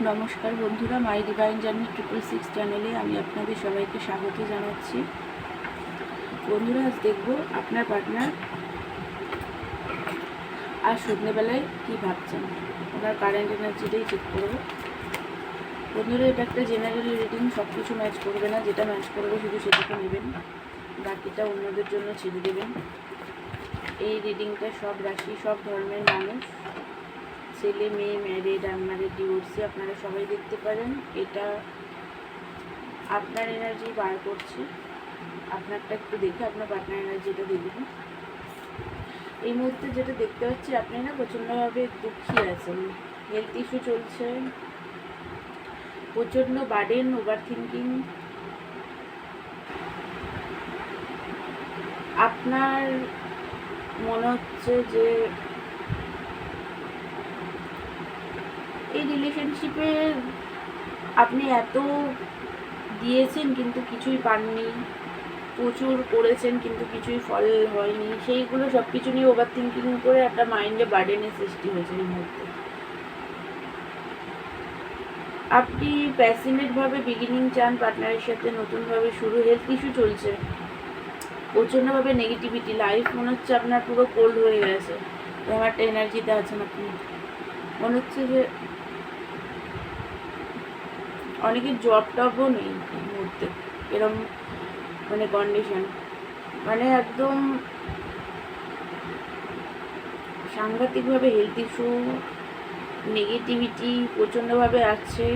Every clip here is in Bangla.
নমস্কার বন্ধুরা, মাই ডিভাইন জার্নি 666 চ্যানেলে আমি আপনাদের সবাইকে স্বাগত জানাচ্ছি। বন্ধুরা, আজ দেখব আপনার পার্টনার আজ সন্ধ্যেবেলায় কী ভাবছেন। ওনার কারেন্ট এনার্জিটাই চেক করব। বন্ধুরা, এটা একটা জেনারেল রিডিং, সব কিছু ম্যাচ করবে না, যেটা ম্যাচ করবে শুধু সেটুকু নেবেন, বাকিটা অন্যদের জন্য ছেড়ে দেবেন। এই রিডিংটা সব রাশি, সব ধর্মের মানুষ, ছেলে মেয়ে, ম্যারিড, আনম্যারিড, ডিভোর্সি, আপনারা সবাই দেখতে পারেন। এটা আপনার এনার্জি বার করছি, আপনারটা একটু দেখে আপনার পার্টনার এনার্জিটা দেখবেন। এই মুহূর্তে যেটা দেখতে পাচ্ছি, আপনি না প্রচণ্ডভাবে দুঃখী আছেন, হেলথ ইস্যু চলছে, প্রচণ্ড বার্ডেন, ওভার থিঙ্কিং। আপনার মনে হচ্ছে যে এই রিলেশনশিপে আপনি এত দিয়েছেন কিন্তু কিছুই পাননি, প্রচুর করেছেন কিন্তু কিছুই ফল হয়নি, সেইগুলো সব কিছু নিয়ে ওভার থিঙ্কিং করে একটা মাইন্ডে বার্ডেনের সৃষ্টি হয়েছে এই মুহূর্তে। আপনি প্যাশনেটভাবে বিগিনিং চান পার্টনারের সাথে, নতুনভাবে শুরু। হেলথ ইস্যু চলছে, প্রচণ্ডভাবে নেগেটিভিটি, লাইফ মনে হচ্ছে আপনার পুরো কোল্ড হয়ে গেছে, এরকম একটা এনার্জিতে আছেন আপনি। মনে হচ্ছে যে অনেকের জব টবও নেই এই মুহূর্তে, এরকম মানে কন্ডিশন, মানে একদম সাংঘাতিকভাবে হেলথ ইস্যু, নেগেটিভিটি প্রচণ্ডভাবে আছে।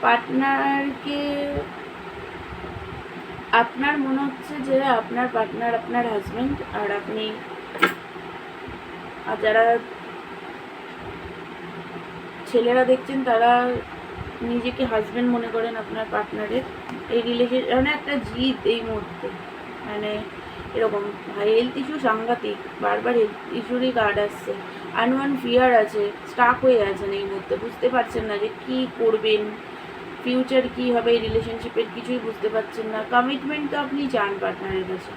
পার্টনারকে আপনার মনে হচ্ছে যে আপনার পার্টনার আপনার হাজব্যান্ড, আর আপনি, আর যারা ছেলেরা দেখছেন তারা নিজেকে হাজব্যান্ড মনে করেন আপনার পার্টনারের। এই রিলেশন মানে একটা জিদ এই মুহূর্তে, মানে এরকম হেলথ ইস্যু সাংঘাতিক, বারবার হেলথ ইস্যুরই কার্ড আসছে। আনওয়ান ফিয়ার আছে, স্টাক হয়ে আছেন এই মুহূর্তে, বুঝতে পারছেন না যে কী করবেন, ফিউচার কী হবে এই রিলেশনশিপের, কিছুই বুঝতে পারছেন না। কমিটমেন্ট তো আপনি চান পার্টনারের কাছে,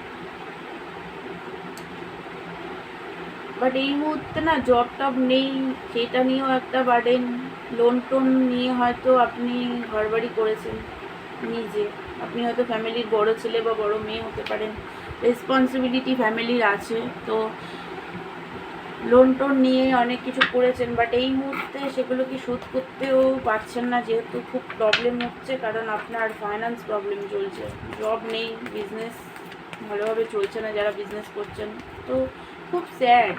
বাট এই মুহূর্তে না জব টব নেই, সেটা নিয়েও একটা বার্ডেন। লোন টোন নিয়ে হয়তো আপনি ঘরবাড়ি করেছেন নিজে, আপনি হয়তো ফ্যামিলির বড় ছেলে বা বড় মেয়ে হতে পারেন, রেসপন্সিবিলিটি ফ্যামিলির আছে, তো লোন টোন নিয়ে অনেক কিছু করেছেন, বাট এই মুহূর্তে সেগুলো কি শোধ করতেও পারছেন না, যেহেতু খুব প্রবলেম হচ্ছে, কারণ আপনার ফাইন্যান্স প্রবলেম চলছে, জব নেই, বিজনেস ভালোভাবে চলছে না যারা বিজনেস করছেন, তো খুব স্যাড,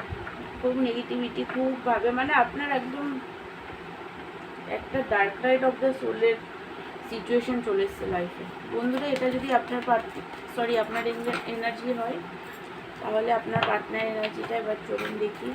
খুব নেগেটিভিটি, খুবভাবে মানে আপনার একদম একটা ডার্ক সাইড অফ দ্য সোলের সিচুয়েশন চলে এসছে লাইফে। বন্ধুরা, এটা যদি আপনার আপনার এনার্জি হয়, তাহলে আপনার পার্টনার এনার্জিটা এবার চলুন দেখি।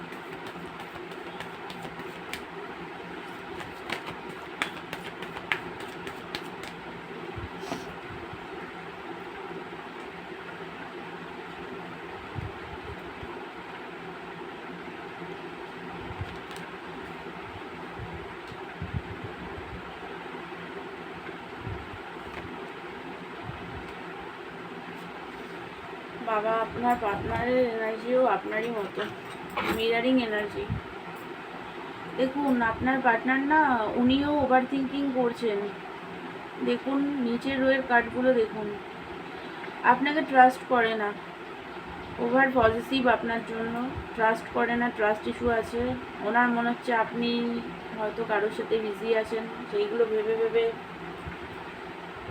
বাবা, আপনার পার্টনারের এনার্জিও আপনারই মতো, মিরারিং এনার্জি। দেখুন, আপনার পার্টনার না, উনিও ওভার থিঙ্কিং করছেন। দেখুন নিচের রোয়ের কার্ডগুলো দেখুন, আপনাকে ট্রাস্ট করে না, ওভার পজিটিভ আপনার জন্য, ট্রাস্ট করে না, ট্রাস্ট ইস্যু আছে। ওনার মনে হচ্ছে আপনি হয়তো কারোর সাথে বিজি আছেন, সেইগুলো ভেবে ভেবে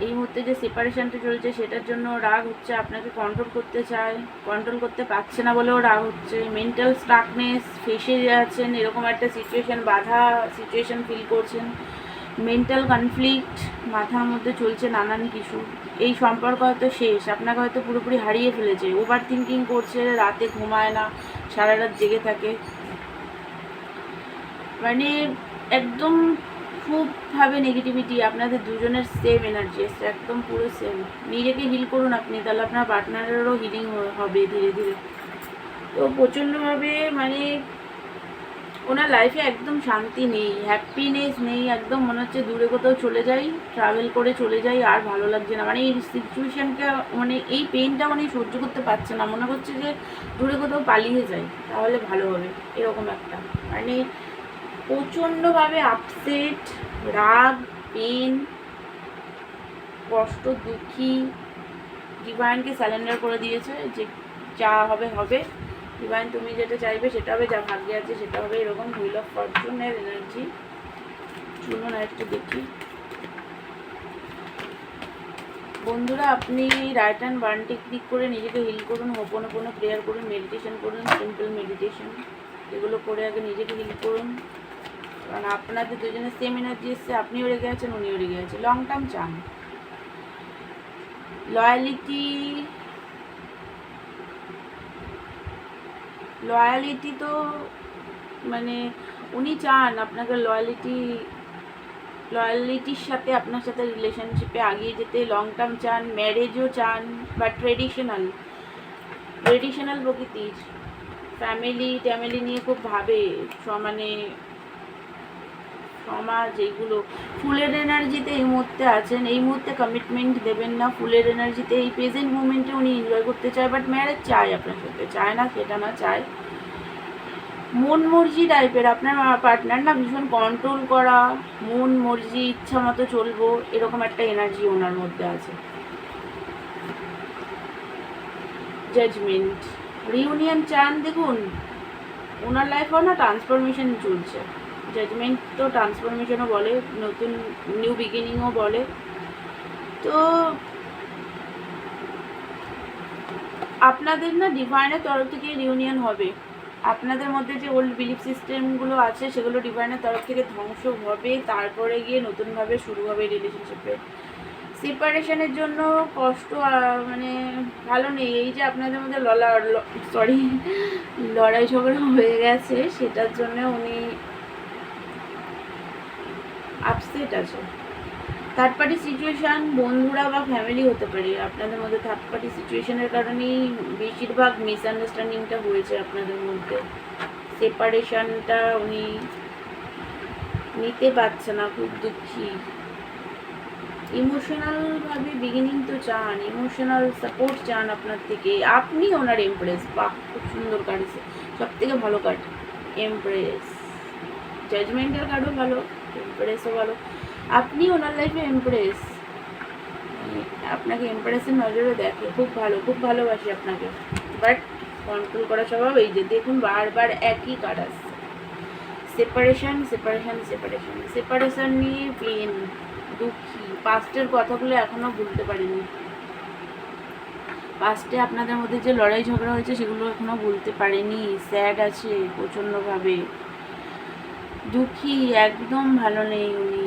এই মুহূর্তে যে সেপারেশনটা চলছে সেটার জন্য রাগ হচ্ছে, আপনাকে কন্ট্রোল করতে চায়, কন্ট্রোল করতে পারছে না বলেও রাগ হচ্ছে। মেন্টাল স্টাকনেস, ফেসে আছেন এরকম একটা সিচুয়েশন, বাধা সিচুয়েশন ফিল করছেন। মেন্টাল কনফ্লিক্ট মাথার মধ্যে চলছে নানান কিছু। এই সম্পর্ক হয়তো শেষ, আপনাকে হয়তো পুরোপুরি হারিয়ে ফেলেছে, ওভার থিঙ্কিং করছে, রাতে ঘুমায় না, সারা রাত জেগে থাকে, মানে একদম খুবভাবে নেগেটিভিটি। আপনাদের দুজনের সেম এনার্জি এসছে, একদম পুরো সেম। নিজেকে হিল করুন আপনি, তাহলে আপনার পার্টনারেরও হিলিং হবে ধীরে ধীরে। তো প্রচণ্ডভাবে মানে ওনার লাইফে একদম শান্তি নেই, হ্যাপিনেস নেই, একদম মনে হচ্ছে দূরে কোথাও চলে যাই, ট্রাভেল করে চলে যাই, আর ভালো লাগছে না, মানে এই সিচুয়েশানকে, মানে এই পেইনটা উনি সহ্য করতে পারছে না, মনে করছে যে দূরে কোথাও পালিয়ে যাই তাহলে ভালো হবে, এরকম একটা মানে প্রচণ্ডভাবে আপসেট, রাগ, পেন, কষ্ট, দুঃখী, ডিভাইনকে স্যালেন্ডার করে দিয়েছে যে যা হবে হবে, ডিভাইন তুমি যেটা চাইবে সেটা হবে, যা ভাগ্যে আছে সেটা হবে, এরকম হুইল অফ ফরচুনের এনার্জি। চলুন আর একটু দেখি বন্ধুরা। আপনি রাইট অ্যান্ড বার্ন টেকনিক করে নিজেকে হিল করুন, হোপোনোপোনো প্রেয়ার করুন, মেডিটেশন করুন, সিম্পল মেডিটেশন, এগুলো করে আগে নিজেকে হিল করুন। কারণ আপনাদের দুজনের সেম এনার্জি এসছে, আপনিও রেগে আছেন, উনিও রেগে আছে, লং টার্ম চান। লয়ালিটি তো মানে উনি চান আপনাকে লয়ালিটির সাথে আপনার সাথে রিলেশনশিপে আগিয়ে যেতে, লং টার্ম চান, ম্যারেজও চান, বা ট্রেডিশনাল প্রকৃতির ফ্যামিলি নিয়ে খুব ভাবে, মানে সমাজ, এইগুলো ফুলের এনার্জিতে এই মুহূর্তে আছেন, এই মুহূর্তে কমিটমেন্ট দেবেন না। ফুলের এনার্জিতে এই প্রেজেন্ট মুমেন্টে উনি এনজয় করতে চায়, বাট ম্যারেজ চায় আপনার সাথে, চায় না সেটা না, চায়। মন মর্জি টাইপের আপনার পার্টনার না, ভীষণ কন্ট্রোল করা, মন মর্জি, ইচ্ছা মতো চলবো, এরকম একটা এনার্জি ওনার মধ্যে আছে। জাজমেন্ট, রিউনিয়ন চান। দেখুন ওনার লাইফেও না ট্রান্সফরমেশন চলছে। জাজমেন্ট তো ট্রান্সফরমেশনও বলে, নতুন নিউ বিগিনিংও বলে। তো আপনাদের না ডিভাইনের তরফ থেকে রিউনিয়ন হবে। আপনাদের মধ্যে যে ওল্ড বিলিফ সিস্টেমগুলো আছে সেগুলো ডিভাইনের তরফ থেকে ধ্বংস হবে, তারপরে গিয়ে নতুনভাবে শুরু হবে রিলেশনশিপে। সেপারেশনের জন্য কষ্ট মানে ভালো নেই, এই যে আপনাদের মধ্যে লড়াই ঝগড়া হয়ে গেছে সেটার জন্য উনি আপসেট আছে। থার্ড পার্টি সিচুয়েশান, বন্ধুরা বা ফ্যামিলি হতে পারে, আপনাদের মধ্যে থার্ড পার্টি সিচুয়েশানের কারণেই বেশিরভাগ মিসআন্ডারস্ট্যান্ডিংটা হয়েছে আপনাদের মধ্যে। সেপারেশনটা উনি নিতে পারছে না, খুব দুঃখী। ইমোশনালভাবে বিগিনিং তো চান, ইমোশনাল সাপোর্ট চান আপনার থেকে, আপনি ওনার এমপ্রেস। বাহ, খুব সুন্দর কার্ড, সব থেকে ভালো কার্ড এমপ্রেস। জাজমেন্টের কার্ডও ভালো, এমপ্রেসও ভালো। আপনি ওনার লাইফে এমপ্রেস, আপনাকে এমপ্রেসের নজরে দেখে, খুব ভালো, খুব ভালোবাসি আপনাকে, বাট কন্ট্রোল করা স্বভাব। এই যে দেখুন বারবার একই কার্ড আসছে, সেপারেশন নিয়ে পেন, দুঃখী, পাস্টের কথাগুলো এখনো ভুলতে পারিনি, পাস্টে আপনাদের মধ্যে যে লড়াই ঝগড়া হয়েছে সেগুলো এখনো ভুলতে পারেনি, স্যাড আছে প্রচণ্ডভাবে, দুঃখী, একদম ভালো নেই উনি।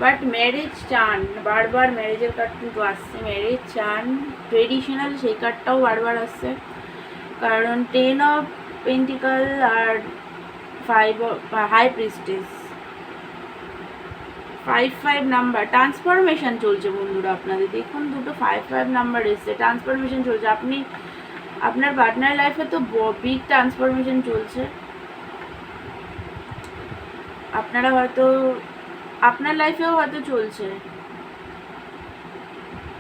বাট ম্যারেজ চান, বারবার ম্যারেজের কার্ড কিন্তু আসছে, ম্যারেজ চান। ট্রেডিশনাল সেই কার্ডটাও বারবার আসছে, কারণ 10 অফ পেন্টিকল আর 5 হাই প্রিস্টেস, 5 নাম্বার ট্রান্সফরমেশন চলছে বন্ধুরা আপনাদের। দেখুন দুটো 5 নাম্বার এসছে, ট্রান্সফরমেশন চলছে। আপনি আপনার পার্টনার লাইফে তো বিগ ট্রান্সফরমেশন চলছে। আপনারা হয়তো আপনার লাইফেও হয়তো চলছে,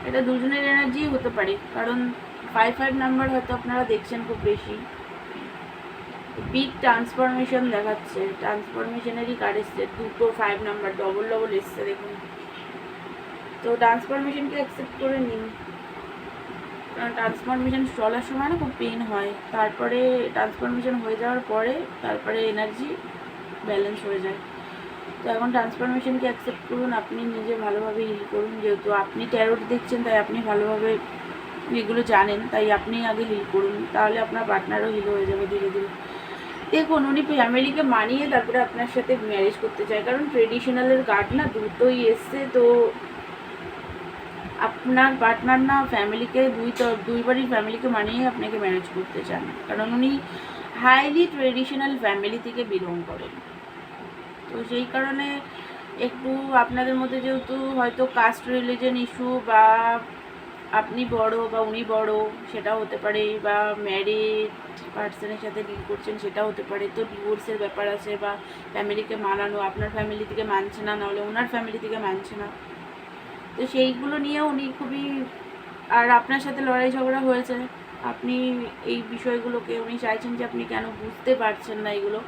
এটা দুজনের এনার্জি হতে পারে, কারণ 5 নাম্বার হয়তো আপনারা দেখছেন খুব বেশি। বিগ ট্রান্সফরমেশন দেখাচ্ছে, ট্রান্সফরমেশনেরই কার্ড এসছে, দুটো 5 নাম্বার ডবল এসছে দেখুন। তো ট্রান্সফরমেশনকে অ্যাকসেপ্ট করে নিন, কারণ ট্রান্সফরমেশন চলার সময় না খুব পেন হয়, তারপরে ট্রান্সফরমেশন হয়ে যাওয়ার পরে তারপরে এনার্জি ব্যালেন্স হয়ে যায়। তো এখন ট্রান্সফরমেশনকে অ্যাকসেপ্ট করুন, আপনি নিজে ভালোভাবে হিল করুন, যেহেতু আপনি ট্যারোট দেখছেন তাই আপনি ভালোভাবে এগুলো জানেন, তাই আপনি আগে হিল করুন, তাহলে আপনার পার্টনারও হিল হয়ে যাবে ধীরে ধীরে। দেখুন উনি ফ্যামিলিকে মানিয়ে তারপরে আপনার সাথে ম্যারেজ করতে চায়, কারণ ট্রেডিশনালের কার্ড না দুটোই এসছে। তো আপনার পার্টনার না ফ্যামিলিকে দুইবারই ফ্যামিলিকে মানিয়ে আপনাকে ম্যারেজ করতে চান, কারণ উনি হাইলি ট্রেডিশনাল ফ্যামিলি থেকে বিলং করেন। তো সেই কারণে একটু আপনাদের মধ্যে যেহেতু হয়তো কাস্ট রিলিজন ইস্যু, বা আপনি বড় বা উনি বড় সেটা হতে পারে, বা ম্যারিড পার্সনের সাথে ডিল করছেন সেটা হতে পারে, তো ডিভোর্সের ব্যাপার আছে, বা ফ্যামিলিকে মানানো, আপনার ফ্যামিলি থেকে মানছে না, নাহলে ওনার ফ্যামিলি থেকে মানছে না, তো সেইগুলো নিয়ে উনি খুবই, আর আপনার সাথে লড়াই ঝগড়া হয়েছে, আপনি এই বিষয়গুলোকে উনি চাইছেন যে আপনি কেন বুঝতে পারছেন না এগুলো।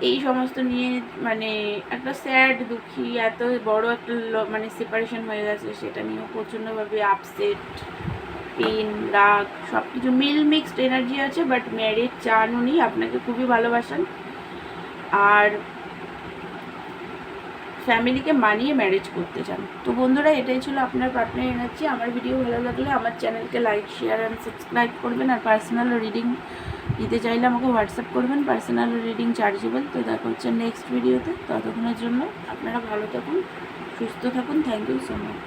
এই সমস্ত নিয়ে মানে একটা স্যাড, দুঃখী, এত বড় একটা মানে সেপারেশন হয়ে গেছে, সেটা নিয়েও প্রচণ্ডভাবে আপসেট, পেন, রাগ, সব কিছু মিক্সড এনার্জি আছে। বাট ম্যারেজ চান উনি, আপনাকে খুবই ভালোবাসেন, আর ফ্যামিলিকে মানিয়ে ম্যারেজ করতে চান। তো বন্ধুরা, এটাই ছিল আপনার পার্টনার এনার্জি। আমার ভিডিও ভালো লাগলে আমার চ্যানেলকে লাইক, শেয়ার অ্যান্ড সাবস্ক্রাইব করবেন। আর পার্সোনাল রিডিং দিতে চাইলে আমাকে হোয়াটসঅ্যাপ করবেন। Personal reading chargeable. তো দেখা হচ্ছে নেক্সট ভিডিওতে। ততক্ষণের জন্য আপনারা ভালো থাকুন, সুস্থ থাকুন। Thank you so much.